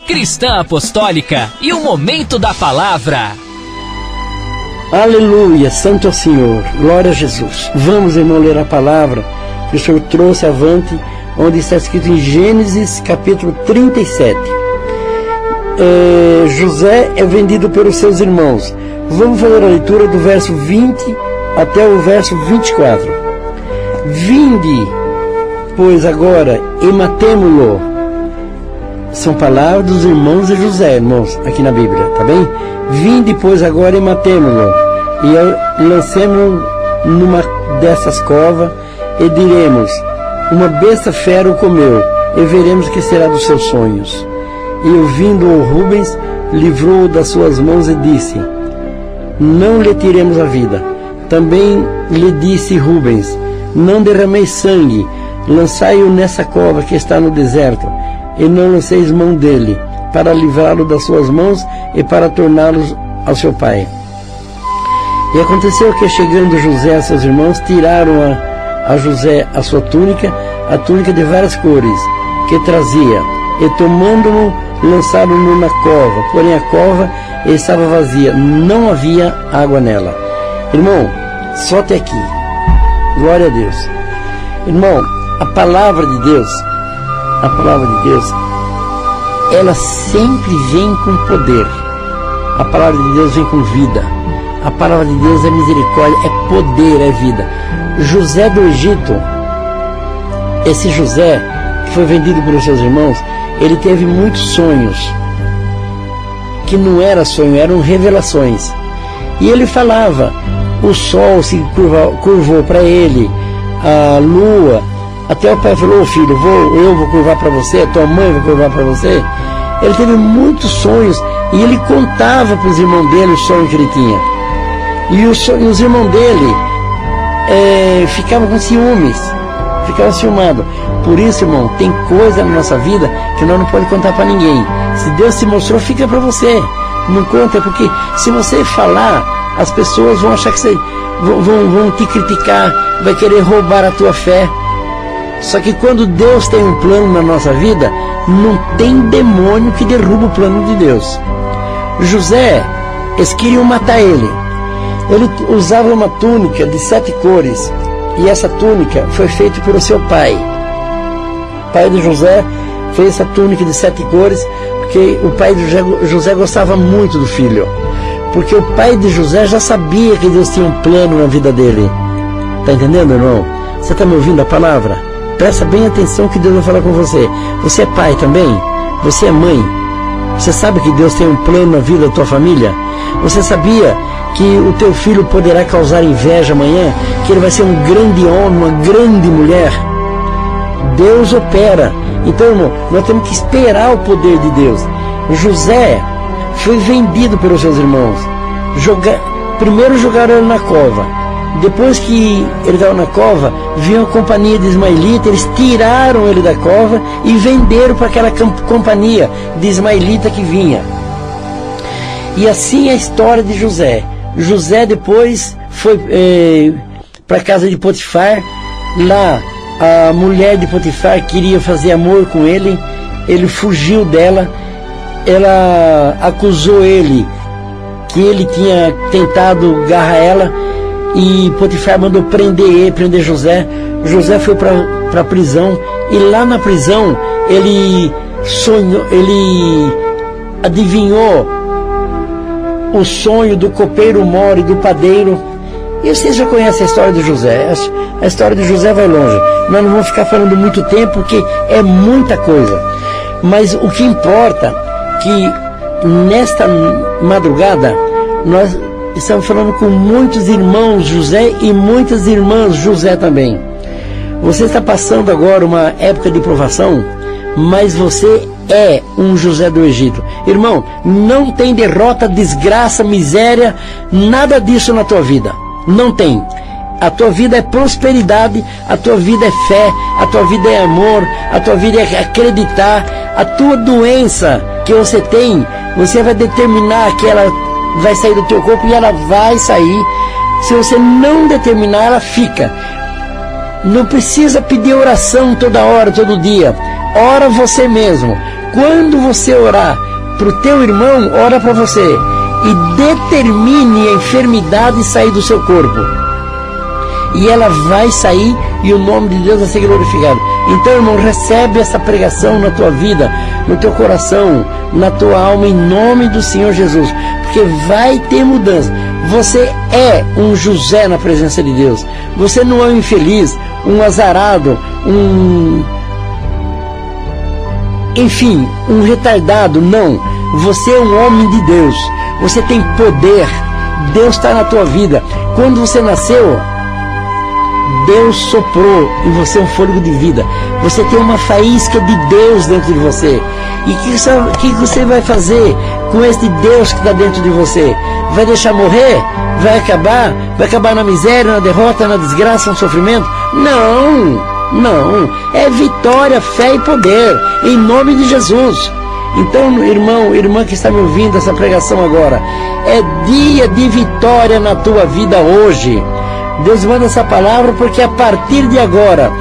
Cristã Apostólica e o Momento da Palavra. Aleluia, santo é o Senhor, glória a Jesus. Vamos, irmão, ler a palavra que o Senhor trouxe avante, onde está escrito em Gênesis capítulo 37. José é vendido pelos seus irmãos. Vamos fazer a leitura do verso 20 até o verso 24. Vinde, pois agora, e matemo-lo. São palavras dos irmãos de José, irmãos, aqui na Bíblia, tá bem? Vinde, pois agora, e matemo-lo, e lancemo-lo numa dessas covas, e diremos, uma besta fera o comeu, e veremos o que será dos seus sonhos. E ouvindo-o Rubens, livrou-o das suas mãos e disse, não lhe tiremos a vida. Também lhe disse Rubens, não derrameis sangue, lançai-o nessa cova que está no deserto, e não lanceis mão dele, para livrá-lo das suas mãos e para torná-lo ao seu pai. E aconteceu que, chegando José a seus irmãos, tiraram a José a sua túnica, a túnica de várias cores, que trazia, e tomando-o, lançaram-no na cova, porém a cova estava vazia, não havia água nela. Irmão, só até aqui. Glória a Deus. Irmão, a palavra de Deus, ela sempre vem com poder. A palavra de Deus vem com vida. A palavra de Deus é misericórdia, é poder, é vida. José do Egito, esse José que foi vendido pelos seus irmãos, ele teve muitos sonhos, que não era sonho, eram revelações. E ele falava, o sol se curvou para ele, a lua, até o pai falou, filho, eu vou curvar para você, tua mãe vai curvar para você. Ele teve muitos sonhos, e ele contava para os irmãos dele o sonho que ele tinha. E os irmãos dele ficavam com ciúmes, ficavam ciumados. Por isso, irmão, tem coisa na nossa vida que nós não podemos contar para ninguém. Se Deus se mostrou, fica para você. Não conta, porque se você falar, as pessoas vão achar que você vão te criticar, vai querer roubar a tua fé. Só que quando Deus tem um plano na nossa vida, não tem demônio que derruba o plano de Deus. José, eles queriam matar ele. Ele usava uma túnica de 7 cores, e essa túnica foi feita pelo seu pai. O pai de José fez essa túnica de 7 cores, porque o pai de José gostava muito do filho. Porque o pai de José já sabia que Deus tinha um plano na vida dele. Está entendendo, irmão? Você está me ouvindo a palavra? Presta bem atenção que Deus vai falar com você. Você é pai também? Você é mãe? Você sabe que Deus tem um plano na vida da tua família? Você sabia que o teu filho poderá causar inveja amanhã? Que ele vai ser um grande homem, uma grande mulher? Deus opera. Então, irmão, nós temos que esperar o poder de Deus. José foi vendido pelos seus irmãos. Primeiro jogaram ele na cova. Depois que ele estava na cova, viu a companhia de ismaelita, eles tiraram ele da cova e venderam para aquela companhia de ismaelita que vinha. E assim é a história de José. José depois foi para a casa de Potifar. Lá a mulher de Potifar queria fazer amor com ele, ele fugiu dela, ela acusou ele que ele tinha tentado agarrar ela, e Potifar mandou prender José. José foi para a prisão, e lá na prisão ele adivinhou o sonho do copeiro mor e do padeiro. E vocês já conhecem a história de José. A história de José vai longe. Nós não vamos ficar falando muito tempo, porque é muita coisa. Mas o que importa é que nesta madrugada nós estamos falando com muitos irmãos José e muitas irmãs José também. Você está passando agora uma época de provação, mas você é um José do Egito. Irmão, não tem derrota, desgraça, miséria, nada disso na tua vida. Não tem. A tua vida é prosperidade, a tua vida é fé, a tua vida é amor, a tua vida é acreditar. A tua doença que você tem, você vai determinar que ela vai sair do teu corpo, e ela vai sair. Se você não determinar, ela fica. Não precisa pedir oração toda hora, todo dia. Ora você mesmo. quando você orar para o teu irmão, ora para você e determine a enfermidade sair do seu corpo. E ela vai sair e o nome de Deus vai ser glorificado. Então, irmão, recebe essa pregação na tua vida, no teu coração, na tua alma, em nome do Senhor Jesus, porque vai ter mudança. Você é um José na presença de Deus. Você não é um infeliz, um azarado, enfim, um retardado. Não, você é um homem de Deus. Você tem poder. Deus está na tua vida. Quando você nasceu, Deus soprou em você um fôlego de vida. Você tem uma faísca de Deus dentro de você. E o que você vai fazer com este Deus que está dentro de você? Vai deixar morrer? Vai acabar na miséria, na derrota, na desgraça, no sofrimento? Não, não. É vitória, fé e poder, em nome de Jesus. Então, irmão, irmã que está me ouvindo essa pregação agora, é dia de vitória na tua vida hoje. Deus manda essa palavra porque a partir de agora,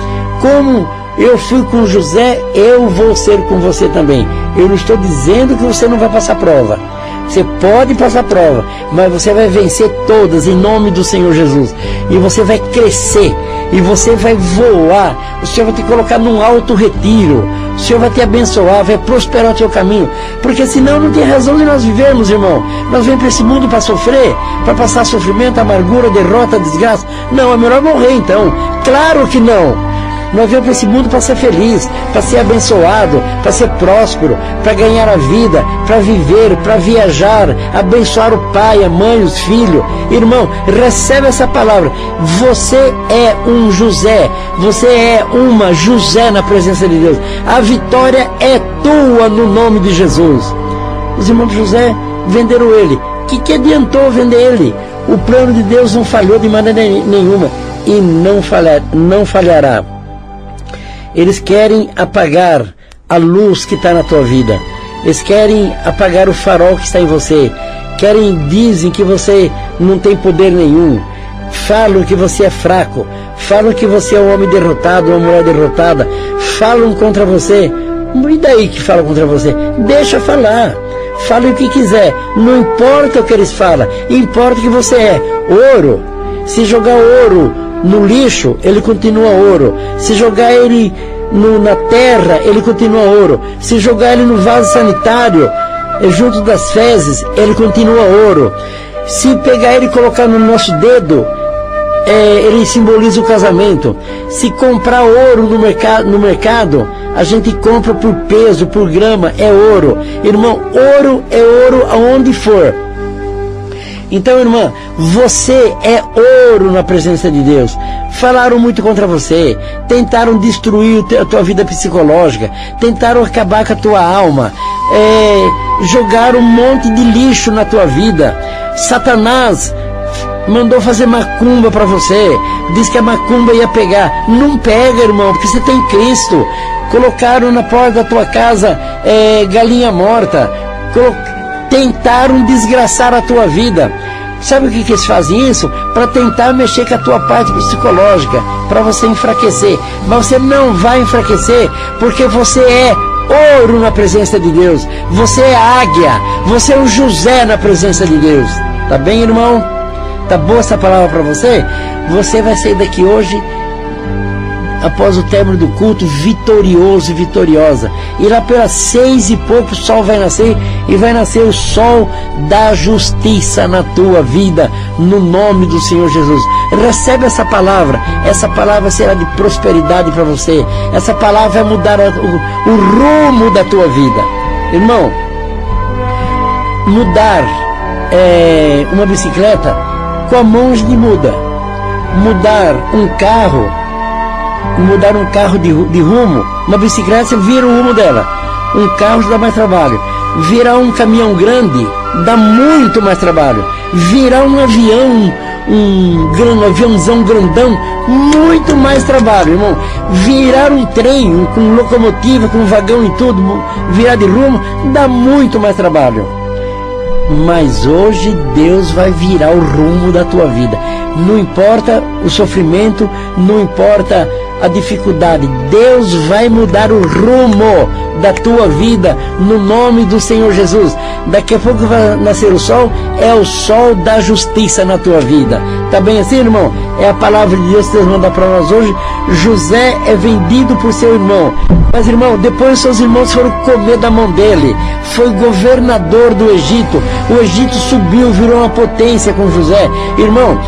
como eu fui com José, eu vou ser com você também. Eu não estou dizendo que você não vai passar prova. Você pode passar prova, mas você vai vencer todas em nome do Senhor Jesus. E você vai crescer, e você vai voar. O Senhor vai te colocar num alto retiro. O Senhor vai te abençoar, vai prosperar o teu caminho. Porque senão não tem razão de nós vivermos, irmão. Nós vemos para esse mundo para sofrer, para passar sofrimento, amargura, derrota, desgraça. Não, é melhor morrer então. Claro que não. Nós viemos para esse mundo para ser feliz, para ser abençoado, para ser próspero, para ganhar a vida, para viver, para viajar, abençoar o pai, a mãe, os filhos. Irmão, recebe essa palavra. Você é um José, você é uma José na presença de Deus. A vitória é tua no nome de Jesus. Os irmãos de José venderam ele. O que adiantou vender ele? O plano de Deus não falhou de maneira nenhuma e não falhará. Eles querem apagar a luz que está na tua vida. Eles querem apagar o farol que está em você. Dizem que você não tem poder nenhum. Falam que você é fraco. Falam que você é um homem derrotado, uma mulher derrotada. Falam contra você. E daí que falam contra você? Deixa falar. Falem o que quiser. Não importa o que eles falam. Importa que você é ouro. Se jogar ouro no lixo, ele continua ouro. Se jogar ele na terra, ele continua ouro. Se jogar ele no vaso sanitário, junto das fezes, ele continua ouro. Se pegar ele e colocar no nosso dedo, ele simboliza o casamento. Se comprar ouro no mercado, a gente compra por peso, por grama, é ouro. Irmão, ouro é ouro aonde for. Então, irmã, você é ouro na presença de Deus. Falaram muito contra você, tentaram destruir a tua vida psicológica, tentaram acabar com a tua alma, jogaram um monte de lixo na tua vida. Satanás mandou fazer macumba para você, disse que a macumba ia pegar. Não pega, irmão, porque você tem Cristo. Colocaram na porta da tua casa galinha morta, tentaram desgraçar a tua vida. Sabe o que eles fazem isso? Para tentar mexer com a tua parte psicológica, para você enfraquecer. Mas você não vai enfraquecer, porque você é ouro na presença de Deus. Você é águia, você é um José na presença de Deus. Tá bem, irmão? Tá boa essa palavra para você? Você vai sair daqui hoje, após o término do culto, vitorioso e vitoriosa. E lá pelas 6 e pouco o sol vai nascer, e vai nascer o sol da justiça na tua vida, no nome do Senhor Jesus. Recebe essa palavra será de prosperidade para você. Essa palavra vai mudar o rumo da tua vida. Irmão, mudar uma bicicleta com a mão de muda. Mudar um carro de rumo, uma bicicleta você vira o rumo dela. Um carro já dá mais trabalho. Virar um caminhão grande dá muito mais trabalho. Virar um avião, um aviãozão grandão, muito mais trabalho, irmão. Virar um trem com locomotiva, com vagão e tudo, virar de rumo, dá muito mais trabalho. Mas hoje Deus vai virar o rumo da tua vida. Não importa o sofrimento, não importa a dificuldade. Deus vai mudar o rumo da tua vida no nome do Senhor Jesus. Daqui a pouco vai nascer o sol, é o sol da justiça na tua vida. Tá bem assim, irmão? É a palavra de Deus que Deus manda para nós hoje. José é vendido por seu irmão, mas, irmão, depois seus irmãos foram comer da mão dele. Foi governador do Egito. O Egito subiu, virou uma potência com José. Irmão,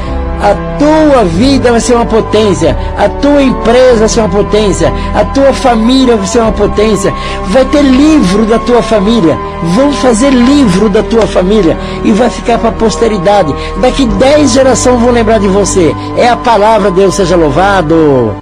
a tua vida vai ser uma potência, a tua empresa vai ser uma potência, a tua família vai ser uma potência. Vai ter livro da tua família, vão fazer livro da tua família e vai ficar para a posteridade. Daqui 10 gerações vão lembrar de você. É a palavra, Deus seja louvado.